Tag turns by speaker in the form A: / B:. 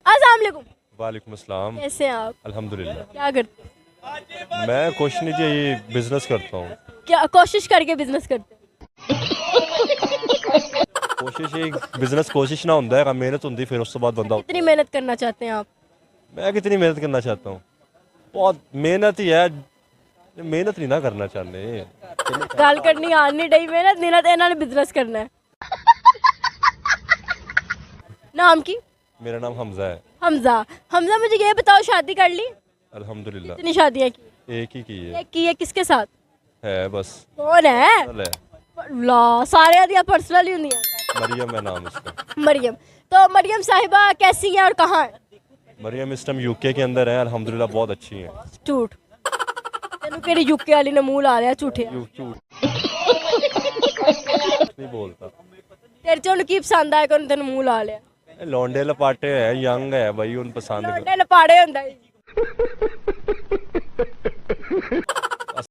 A: अस्सलाम वालेकुम।
B: वालेकुम अस्सलाम।
A: कैसे हैं आप?
B: अल्हम्दुलिल्लाह।
A: क्या करते हैं?
B: मैं कुछ नहीं जी, ये बिजनेस करता हूँ।
A: क्या कोशिश करके बिजनेस करते हैं?
B: कोशिश ये बिजनेस कोशिश ना होंदा है, मेहनत होंदी फिर उस तो बाद बंदा
A: कितनी मेहनत करना चाहते हैं आप?
B: मैं कितनी मेहनत करना चाहता हूँ, बहुत मेहनत ही है, मेहनत नहीं ना करना चाहते।
A: गल करनी आनी डई मेहनत नहीं ना तो इन्होंने बिजनेस करना है। नाम की?
B: मेरा नाम हमजा है।
A: हमजा। हमजा मुझे ये बताओ शादी कर ली?
B: अल्हम्दुलिल्लाह।
A: कितनी शादियां की?
B: एक ही की है।
A: एक की है, किसके साथ?
B: है बस।
A: कौन है?
B: चल है।
A: ला सारे दिया पर्सनल ही होंदियां।
B: मरियम है नाम उसका।
A: मरियम। तो मरियम साहिबा कैसी हैं और कहाँ हैं?
B: मरियम इस टाइम यूके के अंदर है, अल्हम्दुलिल्लाह बहुत अच्छी है।
A: झूठ। तेनू केड़ी यूके वाली ने मुंह ला लिया झूठे?
B: झूठ नहीं बोलता।
A: तेरे च उन्हें की पसंद आया कौन तेन मुंह ला लिया?
B: लौंडे लपाटे है, यंग है भाई, उन पसंद
A: लौंडे लपाड़े होंदा है।